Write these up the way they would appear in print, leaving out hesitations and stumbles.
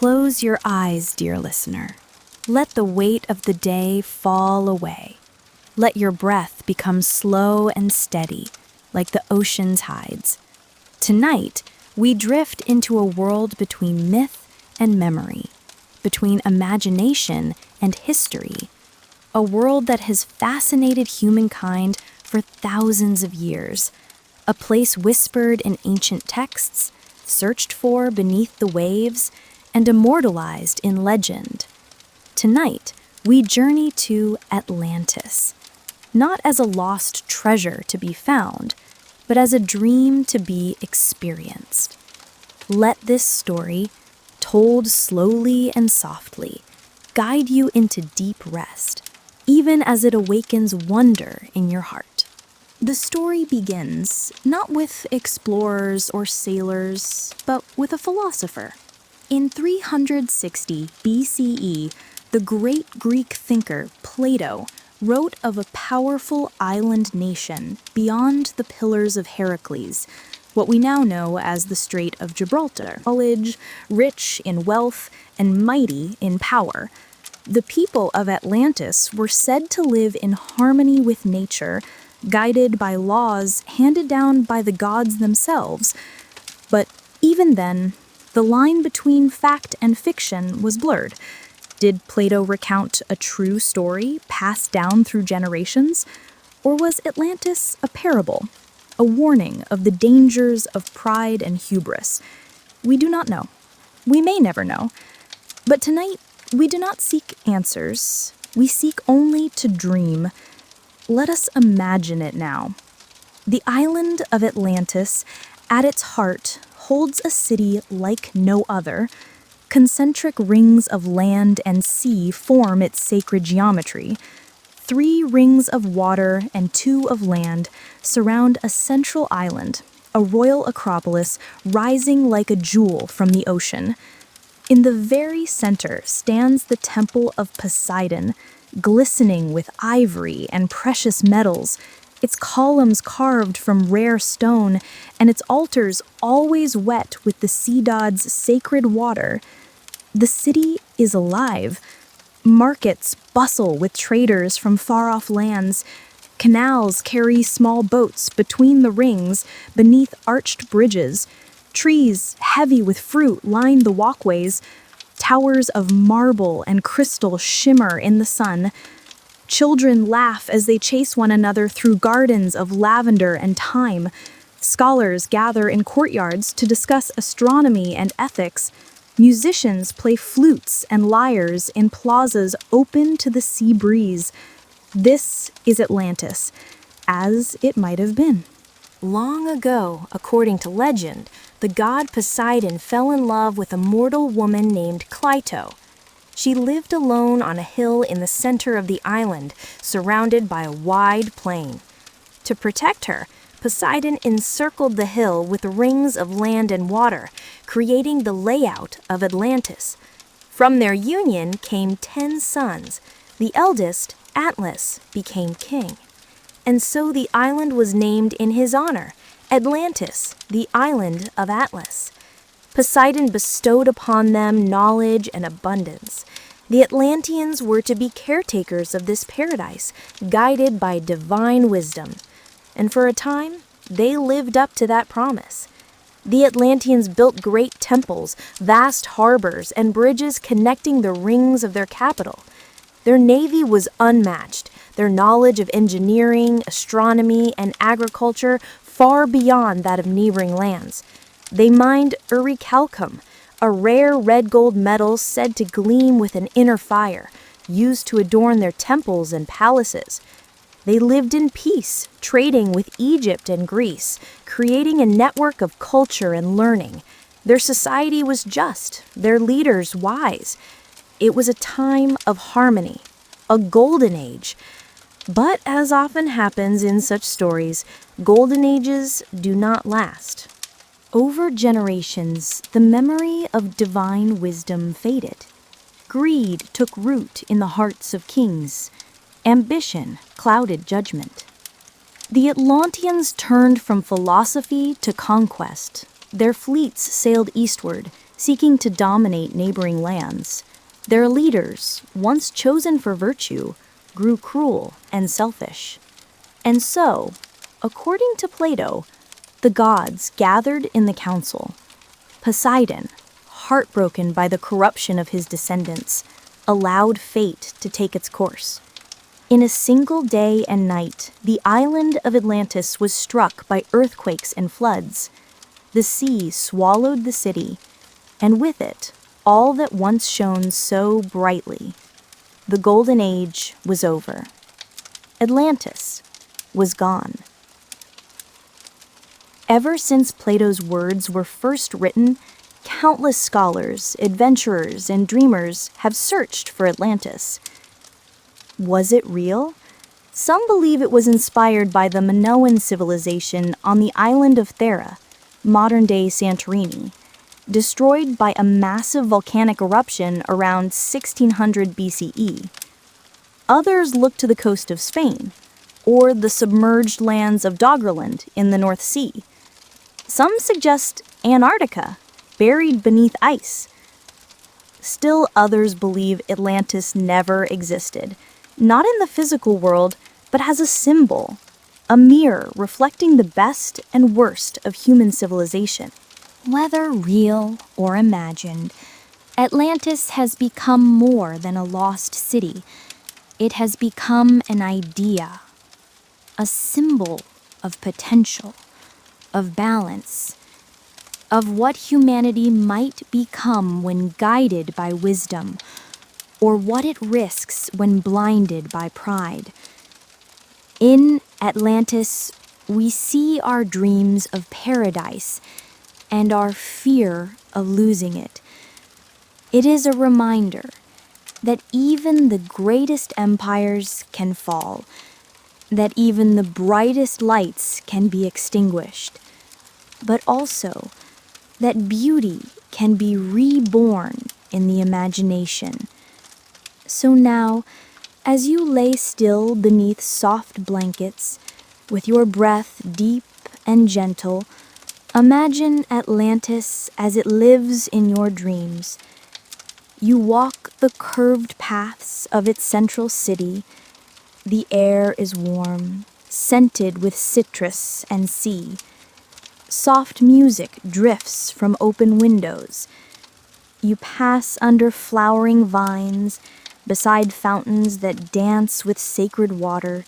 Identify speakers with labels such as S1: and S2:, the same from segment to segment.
S1: Close your eyes, dear listener. Let the weight of the day fall away. Let your breath become slow and steady, like the ocean tides. Tonight, we drift into a world between myth and memory, between imagination and history, a world that has fascinated humankind for thousands of years, a place whispered in ancient texts, searched for beneath the waves, and immortalized in legend. Tonight, we journey to Atlantis, not as a lost treasure to be found, but as a dream to be experienced. Let this story, told slowly and softly, guide you into deep rest, even as it awakens wonder in your heart. The story begins not with explorers or sailors, but with a philosopher. In 360 BCE, the great Greek thinker Plato wrote of a powerful island nation beyond the Pillars of Heracles, what we now know as the Strait of Gibraltar, knowledge, rich in wealth, and mighty in power. The people of Atlantis were said to live in harmony with nature, guided by laws handed down by the gods themselves. But even then, the line between fact and fiction was blurred. Did Plato recount a true story passed down through generations? Or was Atlantis a parable, a warning of the dangers of pride and hubris? We do not know. We may never know. But tonight, we do not seek answers. We seek only to dream. Let us imagine it now. The island of Atlantis, at its heart, holds a city like no other. Concentric rings of land and sea form its sacred geometry. 3 rings of water and 2 of land surround a central island, a royal acropolis rising like a jewel from the ocean. In the very center stands the temple of Poseidon, glistening with ivory and precious metals, its columns carved from rare stone, and its altars always wet with the sea god's sacred water. The city is alive. Markets bustle with traders from far-off lands. Canals carry small boats between the rings, beneath arched bridges. Trees, heavy with fruit, line the walkways. Towers of marble and crystal shimmer in the sun. Children laugh as they chase one another through gardens of lavender and thyme. Scholars gather in courtyards to discuss astronomy and ethics. Musicians play flutes and lyres in plazas open to the sea breeze. This is Atlantis, as it might have been.
S2: Long ago, according to legend, the god Poseidon fell in love with a mortal woman named Cleito. She lived alone on a hill in the center of the island, surrounded by a wide plain. To protect her, Poseidon encircled the hill with rings of land and water, creating the layout of Atlantis. From their union came 10 sons. The eldest, Atlas, became king. And so the island was named in his honor, Atlantis, the island of Atlas. Poseidon bestowed upon them knowledge and abundance. The Atlanteans were to be caretakers of this paradise, guided by divine wisdom. And for a time, they lived up to that promise. The Atlanteans built great temples, vast harbors, and bridges connecting the rings of their capital. Their navy was unmatched, their knowledge of engineering, astronomy, and agriculture far beyond that of neighboring lands. They mined urichalcum, a rare red gold metal said to gleam with an inner fire, used to adorn their temples and palaces. They lived in peace, trading with Egypt and Greece, creating a network of culture and learning. Their society was just, their leaders wise. It was a time of harmony, a golden age. But as often happens in such stories, golden ages do not last. Over generations, the memory of divine wisdom faded. Greed took root in the hearts of kings. Ambition clouded judgment. The Atlanteans turned from philosophy to conquest. Their fleets sailed eastward,
S1: seeking to dominate neighboring lands. Their leaders, once chosen for virtue, grew cruel and selfish. And so, according to Plato, the gods gathered in the council. Poseidon, heartbroken by the corruption of his descendants, allowed fate to take its course. In a single day and night, the island of Atlantis was struck by earthquakes and floods. The sea swallowed the city, and with it, all that once shone so brightly. The golden age was over. Atlantis was gone. Ever since Plato's words were first written, countless scholars, adventurers, and dreamers have searched for Atlantis. Was it real? Some believe it was inspired by the Minoan civilization on the island of Thera, modern-day Santorini, destroyed by a massive volcanic eruption around 1600 BCE. Others look to the coast of Spain, or the submerged lands of Doggerland in the North Sea. Some suggest Antarctica, buried beneath ice. Still others believe Atlantis never existed, not in the physical world, but as a symbol, a mirror reflecting the best and worst of human civilization. Whether real or imagined, Atlantis has become more than a lost city. It has become an idea, a symbol of potential, of balance, of what humanity might become when guided by wisdom, or what it risks when blinded by pride. In Atlantis, we see our dreams of paradise and our fear of losing it. It is a reminder that even the greatest empires can fall, that even the brightest lights can be extinguished, but also that beauty can be reborn in the imagination. So now, as you lay still beneath soft blankets, with your breath deep and gentle, imagine Atlantis as it lives in your dreams. You walk the curved paths of its central city. The air is warm, scented with citrus and sea. Soft music drifts from open windows. You pass under flowering vines, beside fountains that dance with sacred water.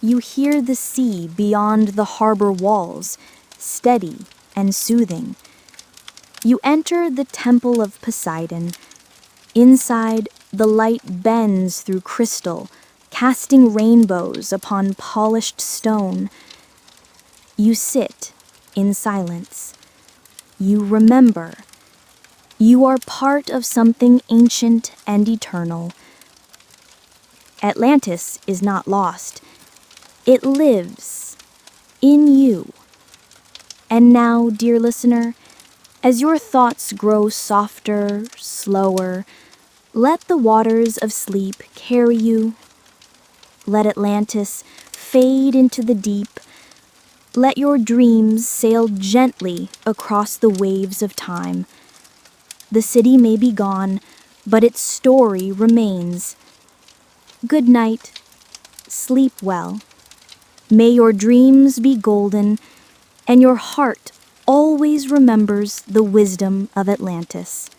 S1: You hear the sea beyond the harbor walls, steady and soothing. You enter the temple of Poseidon. Inside, the light bends through crystal, casting rainbows upon polished stone. You sit in silence. You remember. You are part of something ancient and eternal. Atlantis is not lost. It lives in you. And now, dear listener, as your thoughts grow softer, slower, let the waters of sleep carry you. Let Atlantis fade into the deep. Let your dreams sail gently across the waves of time. The city may be gone, but its story remains. Good night. Sleep well. May your dreams be golden, and your heart always remembers the wisdom of Atlantis.